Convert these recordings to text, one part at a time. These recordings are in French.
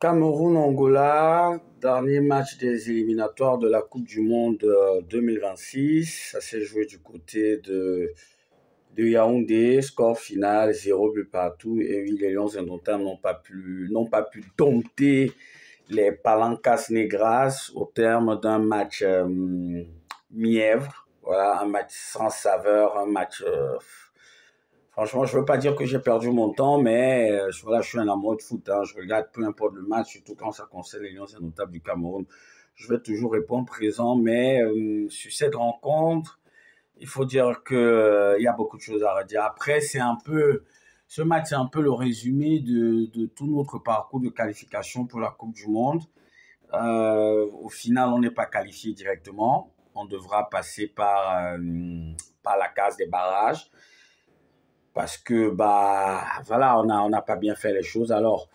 Cameroun-Angola, dernier match des éliminatoires de la Coupe du Monde 2026. Ça s'est joué du côté de Yaoundé. Score final, 0 but partout. Et oui, les Lions indomptables n'ont pas pu dompter les Palancas Negras au terme d'un match mièvre. Voilà, un match sans saveur, un match... franchement, je ne veux pas dire que j'ai perdu mon temps, mais voilà, je suis un amoureux de foot. Je regarde peu importe le match, surtout quand ça concerne les Lions indomptables du Cameroun. Je vais toujours répondre présent, mais sur cette rencontre, il faut dire qu'il y a beaucoup de choses à redire. Après, ce match, c'est un peu le résumé de tout notre parcours de qualification pour la Coupe du Monde. Au final, on n'est pas qualifié directement. On devra passer par la case des barrages parce que voilà, on n'a pas bien fait les choses. Alors,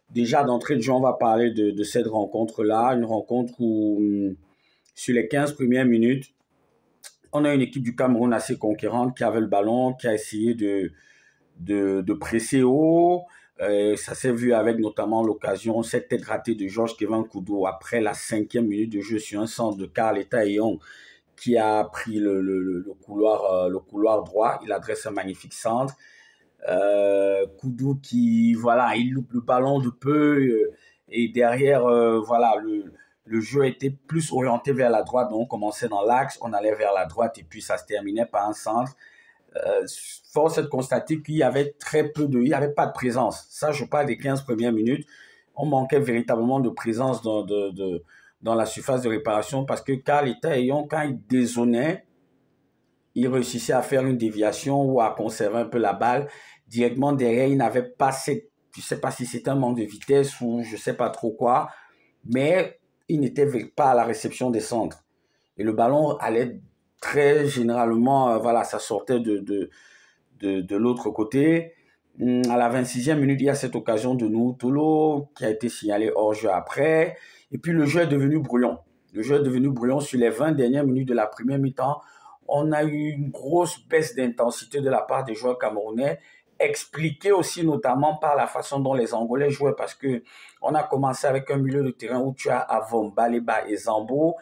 déjà d'entrée de jeu, on va parler de cette rencontre-là, une rencontre où, sur les 15 premières minutes, on a une équipe du Cameroun assez conquérante qui avait le ballon, qui a essayé de presser haut. Ça s'est vu avec notamment l'occasion, cette tête ratée de Georges Kevin Koudou après la 5e minute de jeu sur un centre de Karl Etaillon qui a pris le couloir droit. Il adresse un magnifique centre. Koudou qui, voilà, il loupe le ballon de peu et derrière, voilà, le jeu était plus orienté vers la droite. Donc, on commençait dans l'axe, on allait vers la droite et puis ça se terminait par un centre. Force est de constater qu'il y avait il n'y avait pas de présence. Ça, je parle des 15 premières minutes. On manquait véritablement de présence dans la surface de réparation parce que Karl Etaillon, quand il dézonait, il réussissait à faire une déviation ou à conserver un peu la balle. Directement derrière, il n'avait pas cette, je ne sais pas si c'était un manque de vitesse ou je ne sais pas trop quoi, mais il n'était pas à la réception des centres. Et le ballon allait très généralement, voilà, ça sortait de l'autre côté. À la 26e minute, il y a cette occasion de nous, Tolo, qui a été signalé hors jeu après. Et puis le jeu est devenu brouillon. Le jeu est devenu brouillon sur les 20 dernières minutes de la première mi-temps. On a eu une grosse baisse d'intensité de la part des joueurs camerounais, expliquée aussi notamment par la façon dont les Angolais jouaient, parce que on a commencé avec un milieu de terrain où tu as Avon, Baleba et Zambo.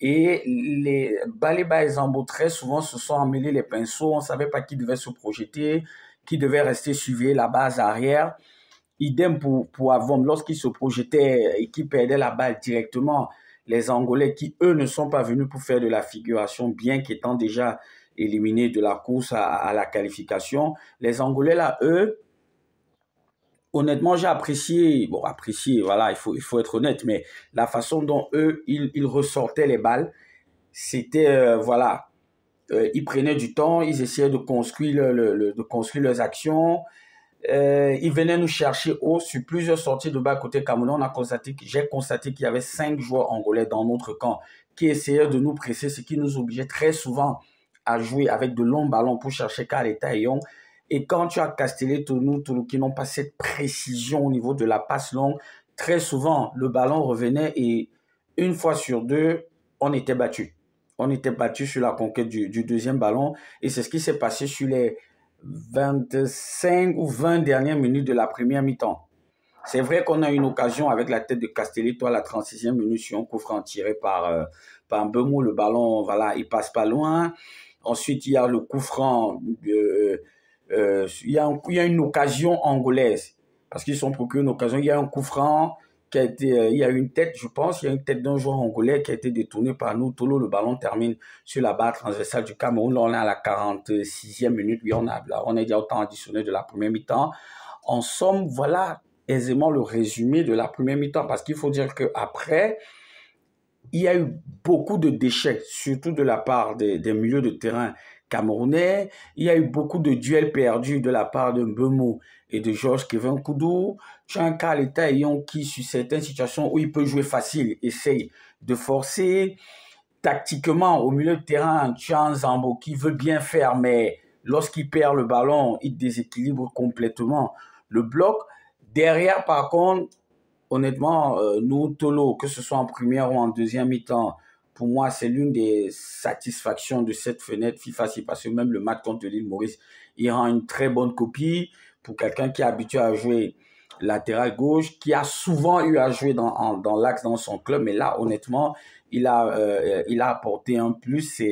Et les Baleba et Zambo, très souvent, se sont emmêlés les pinceaux. On ne savait pas qui devait se projeter, qui devait rester suivre la base arrière. Idem pour Avon, lorsqu'il se projetait et qu'il perdait la balle directement, les Angolais qui, eux, ne sont pas venus pour faire de la figuration, bien qu'étant déjà éliminés de la course à la qualification. Les Angolais, là, eux, honnêtement, j'ai apprécié, voilà, il faut être honnête, mais la façon dont eux, ils ressortaient les balles, c'était, voilà, ils prenaient du temps, ils essayaient de construire, de construire leurs actions. Ils venaient nous chercher haut sur plusieurs sorties de bas côté Cameroun. J'ai constaté qu'il y avait 5 joueurs angolais dans notre camp qui essayaient de nous presser, ce qui nous obligeait très souvent à jouer avec de longs ballons pour chercher Karl Etaillon. Et quand tu as Castellet, Tounou, qui n'ont pas cette précision au niveau de la passe longue, très souvent, le ballon revenait et une fois sur deux, on était battu. On était battu sur la conquête du deuxième ballon. Et c'est ce qui s'est passé sur les 25 ou 20 dernières minutes de la première mi-temps. C'est vrai qu'on a eu une occasion avec la tête de Castelletto à la 36e minute sur un coup franc tiré par Mbemou. Le ballon, voilà, il passe pas loin. Ensuite, il y a le coup franc. Il y a une occasion angolaise parce qu'ils sont procurés une occasion. Il y a un coup franc qui a été, il y a une tête, je pense, il y a une tête d'un joueur angolais qui a été détournée par nous. Tolo, le ballon termine sur la barre transversale du Cameroun. Là, on est à la 46e minute. Oui, on est déjà au temps additionnel de la première mi-temps. En somme, voilà aisément le résumé de la première mi-temps parce qu'il faut dire qu'après, il y a eu beaucoup de déchets, surtout de la part des milieux de terrain camerounais. Il y a eu beaucoup de duels perdus de la part de Mbemou et de Georges Kevin Koudou. Tu as un Karl Etaillon qui, sur certaines situations où il peut jouer facile, essaye de forcer. Tactiquement, au milieu de terrain, tu as un Zambo qui veut bien faire, mais lorsqu'il perd le ballon, il déséquilibre complètement le bloc. Derrière, par contre, honnêtement, nous, Tolo, que ce soit en première ou en deuxième mi-temps, pour moi, c'est l'une des satisfactions de cette fenêtre FIFA, parce que même le match contre l'île Maurice, il rend une très bonne copie pour quelqu'un qui est habitué à jouer latéral gauche, qui a souvent eu à jouer dans l'axe dans son club. Mais là, honnêtement, il a apporté un plus.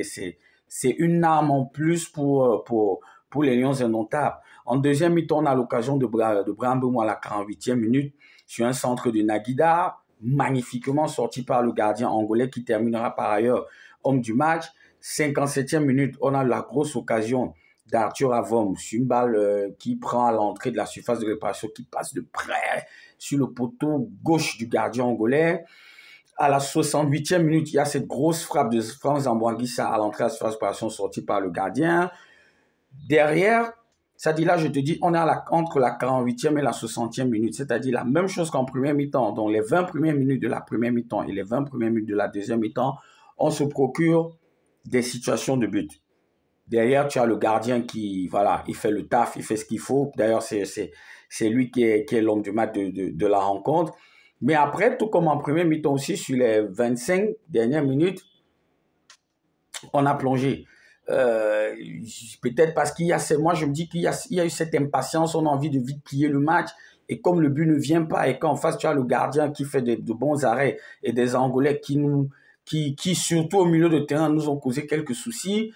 C'est une arme en plus pour les Lions indomptables. En deuxième mi-temps, on a l'occasion de Bryan Mbeumo à la 48e minute sur un centre de Naguida, magnifiquement sorti par le gardien angolais qui terminera par ailleurs homme du match. 57e minute, on a la grosse occasion d'Arthur Avom sur une balle qui prend à l'entrée de la surface de réparation, qui passe de près sur le poteau gauche du gardien angolais. À la 68e minute, il y a cette grosse frappe de Franz Ambouanguissa à l'entrée de la surface de réparation sortie par le gardien. Derrière, c'est-à-dire là, je te dis, on est entre la 48e et la 60e minute, c'est-à-dire la même chose qu'en première mi-temps. Donc, les 20 premières minutes de la première mi-temps et les 20 premières minutes de la deuxième mi-temps, on se procure des situations de but. Derrière, tu as le gardien qui, voilà, il fait le taf, il fait ce qu'il faut. D'ailleurs, c'est lui qui est l'homme du match de la rencontre. Mais après, tout comme en première mi-temps aussi, sur les 25 dernières minutes, on a plongé. Peut-être parce qu'il y a, moi je me dis qu'il y a eu cette impatience, on a envie de vite plier le match, et comme le but ne vient pas, et qu'en face tu as le gardien qui fait de bons arrêts, et des Angolais qui surtout au milieu de terrain nous ont causé quelques soucis,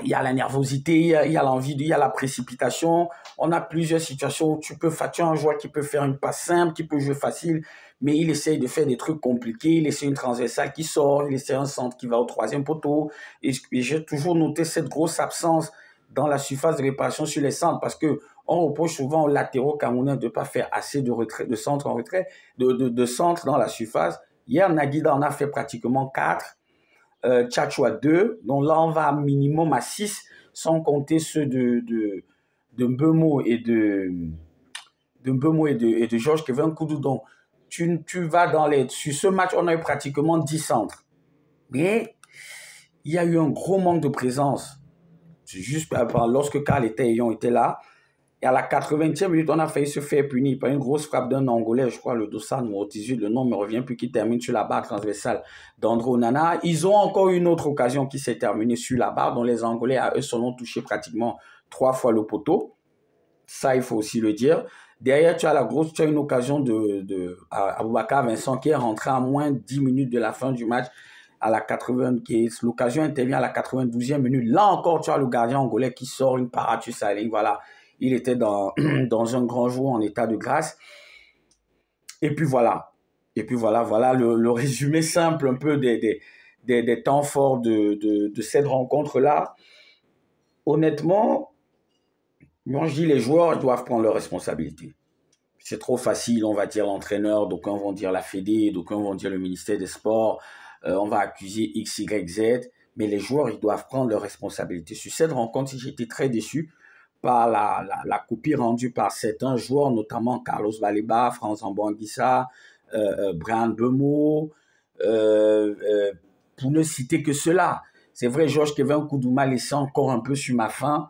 il y a la nervosité, il y a l'envie, il y a la précipitation. On a plusieurs situations où tu as un joueur qui peut faire une passe simple, qui peut jouer facile, mais il essaye de faire des trucs compliqués. Il essaie une transversale qui sort, il essaie un centre qui va au troisième poteau. Et j'ai toujours noté cette grosse absence dans la surface de réparation sur les centres, parce que on reproche souvent aux latéraux camerounais de ne pas faire assez de retrait, de centre en retrait, de centre dans la surface. Hier, Naguida en a fait pratiquement 4. Tchatchoua 2, donc là on va minimum à 6, sans compter ceux de Mbeumo et de Georges Kevin Koudou. Donc tu vas sur ce match, on a eu pratiquement 10 centres, mais il y a eu un gros manque de présence. C'est juste lorsque Karl et Ayons étaient là. Et à la 80e minute, on a failli se faire punir par une grosse frappe d'un Angolais, je crois, le Dossard numéro 18, le nom ne me revient plus, qui termine sur la barre transversale d'Andro Onana. Ils ont encore une autre occasion qui s'est terminée sur la barre, dont les Angolais, à eux, sont touché pratiquement 3 fois le poteau. Ça, il faut aussi le dire. Derrière, tu as une occasion de Aboubakar Vincent qui est rentré à moins de 10 minutes de la fin du match. À la 95, l'occasion intervient à la 92e minute. Là encore, tu as le gardien angolais qui sort une parade sur sa ligne. Voilà. Il était dans un grand jour en état de grâce. Et puis voilà. Voilà le résumé simple un peu des temps forts de cette rencontre-là. Honnêtement, moi je dis les joueurs doivent prendre leurs responsabilités. C'est trop facile, on va dire l'entraîneur, d'aucuns vont dire la Fédé, d'aucuns vont dire le ministère des Sports, on va accuser X, Y, Z, mais les joueurs, ils doivent prendre leurs responsabilités. Sur cette rencontre, j'ai été très déçu par la copie rendue par certains joueurs, notamment Carlos Baleba, Franz Ambouanguissa, Bryan Mbeumo, pour ne citer que cela. C'est vrai, Georges Kevin Koudou m'a laissé encore un peu sur ma faim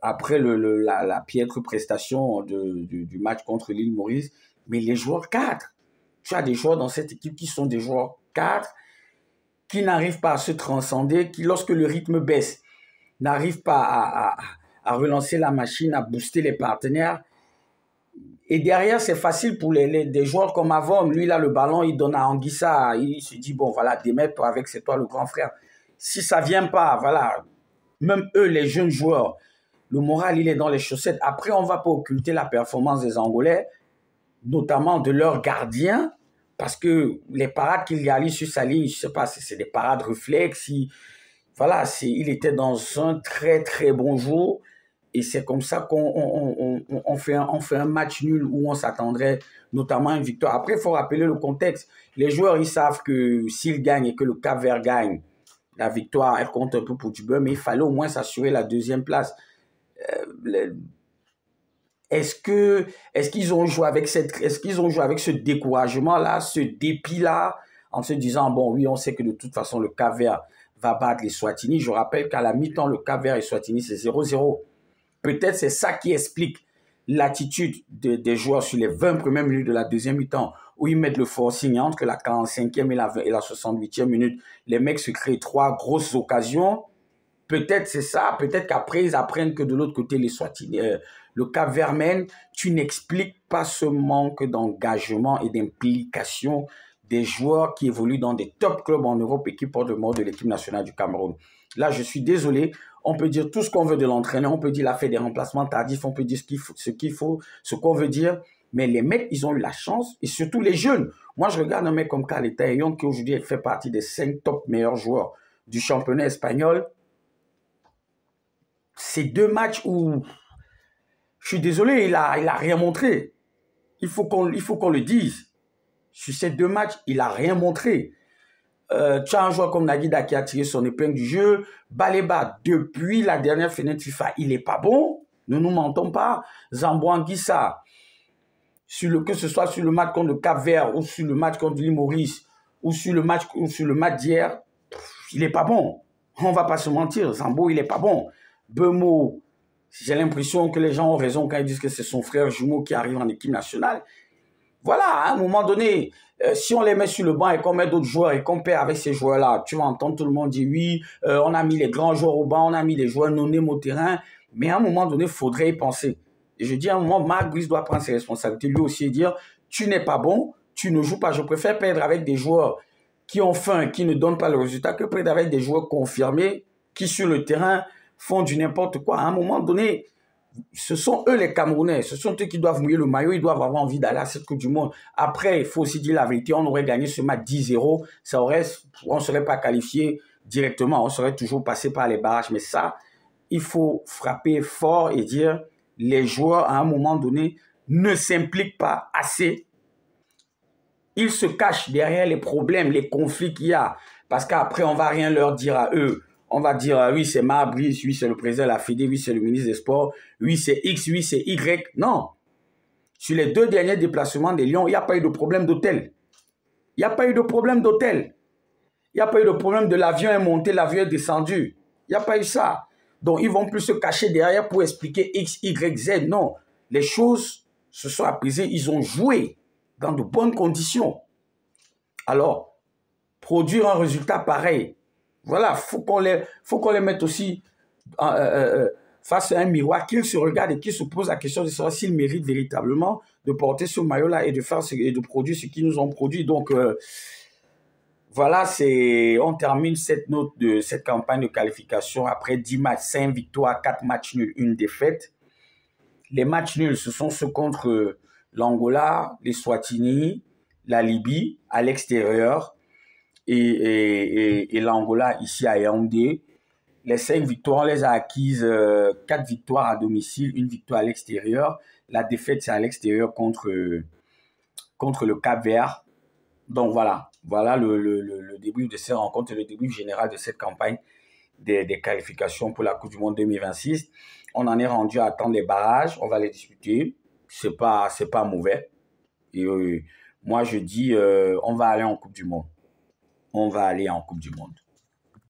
après la piètre prestation du match contre l'île Maurice, mais les joueurs 4, tu as des joueurs dans cette équipe qui sont des joueurs 4, qui n'arrivent pas à se transcender, qui lorsque le rythme baisse, n'arrivent pas à relancer la machine, à booster les partenaires. Et derrière, c'est facile pour des joueurs comme Avom. Lui, il a le ballon, il donne à Anguissa. Il se dit, bon, voilà, démets-toi avec, c'est toi le grand frère. Si ça ne vient pas, voilà, même eux, les jeunes joueurs, le moral, il est dans les chaussettes. Après, on ne va pas occulter la performance des Angolais, notamment de leurs gardiens, parce que les parades qu'il réalise sur sa ligne, je ne sais pas, c'est des parades réflexes. Il était dans un très, très bon jour. Et c'est comme ça qu'on fait un match nul où on s'attendrait notamment à une victoire. Après, il faut rappeler le contexte. Les joueurs, ils savent que s'ils gagnent et que le Cap-Vert gagne, la victoire, elle compte un peu pour du beurre, mais il fallait au moins s'assurer la deuxième place. Est-ce qu'ils ont joué avec ce découragement-là, ce dépit-là, en se disant, bon, oui, on sait que de toute façon, le Cap-Vert va battre les Swatini. Je rappelle qu'à la mi-temps, le Cap-Vert et Swatini, c'est 0-0. Peut-être c'est ça qui explique l'attitude des joueurs sur les 20 premières minutes de la deuxième mi-temps, où ils mettent le forcing entre la 45e et la 68e minute. Les mecs se créent 3 grosses occasions. Peut-être c'est ça, peut-être qu'après, ils apprennent que de l'autre côté, le Cap-Vert mène. Tu n'expliques pas ce manque d'engagement et d'implication des joueurs qui évoluent dans des top clubs en Europe et qui portent le mot de l'équipe nationale du Cameroun. Là, je suis désolé. On peut dire tout ce qu'on veut de l'entraîneur. On peut dire qu'il a fait des remplacements tardifs. On peut dire ce qu'on veut dire. Mais les mecs, ils ont eu la chance. Et surtout les jeunes. Moi, je regarde un mec comme Caleta Young qui aujourd'hui fait partie des 5 top meilleurs joueurs du championnat espagnol. C'est 2 matchs où, je suis désolé, il a rien montré. Il faut qu'on le dise. Sur ces 2 matchs, il a rien montré. Tu as un joueur comme Naguida qui a tiré son épingle du jeu. Baleba, depuis la dernière fenêtre FIFA, il n'est pas bon. Ne nous mentons pas. Zambo Anguissa, que ce soit sur le match contre le Cap-Vert ou sur le match contre l'île Maurice ou sur le match d'hier, il n'est pas bon. On ne va pas se mentir. Zambo, il n'est pas bon. Bemo, j'ai l'impression que les gens ont raison quand ils disent que c'est son frère jumeau qui arrive en équipe nationale. Voilà, à un moment donné, si on les met sur le banc et qu'on met d'autres joueurs et qu'on perd avec ces joueurs-là, tu vas entendre tout le monde dire oui, on a mis les grands joueurs au banc, on a mis les joueurs non-nés au terrain. Mais à un moment donné, il faudrait y penser. Et je dis à un moment, Marc Brice doit prendre ses responsabilités, lui aussi, et dire tu n'es pas bon, tu ne joues pas. Je préfère perdre avec des joueurs qui ont faim, qui ne donnent pas le résultat, que perdre avec des joueurs confirmés qui, sur le terrain, font du n'importe quoi. À un moment donné, ce sont eux les Camerounais, ce sont eux qui doivent mouiller le maillot, ils doivent avoir envie d'aller à cette Coupe du Monde. Après, il faut aussi dire la vérité, on aurait gagné ce match 10-0, on ne serait pas qualifié directement, on serait toujours passé par les barrages. Mais ça, il faut frapper fort et dire les joueurs, à un moment donné, ne s'impliquent pas assez. Ils se cachent derrière les problèmes, les conflits qu'il y a, parce qu'après, on ne va rien leur dire à eux. On va dire, oui, c'est Marc Brice, oui, c'est le président de la Fédé, oui, c'est le ministre des Sports, oui, c'est X, oui, c'est Y. Non. Sur les 2 derniers déplacements des Lions, il n'y a pas eu de problème d'hôtel. Il n'y a pas eu de problème d'hôtel. Il n'y a pas eu de problème de l'avion est monté, l'avion est descendu. Il n'y a pas eu ça. Donc, ils ne vont plus se cacher derrière pour expliquer X, Y, Z. Non. Les choses se sont apaisées. Ils ont joué dans de bonnes conditions. Alors, produire un résultat pareil, voilà, faut qu'on les mette aussi face à un miroir, qu'ils se regardent et qu'ils se posent la question de savoir s'ils méritent véritablement de porter ce maillot-là et de produire ce qu'ils nous ont produit. Donc, voilà, on termine cette note de cette campagne de qualification après 10 matchs, 5 victoires, 4 matchs nuls, 1 défaite. Les matchs nuls, ce sont ceux contre l'Angola, les Swatini, la Libye à l'extérieur, et l'Angola ici à Yaoundé. Les 5 victoires, on les a acquises, 4 victoires à domicile, 1 victoire à l'extérieur. La défaite, c'est à l'extérieur contre le Cap-Vert. Donc voilà le début de ces rencontres, le début général de cette campagne des qualifications pour la Coupe du Monde 2026. On en est rendu à attendre les barrages, on va les discuter. C'est pas mauvais. Et moi, je dis, on va aller en Coupe du Monde. On va aller en Coupe du Monde.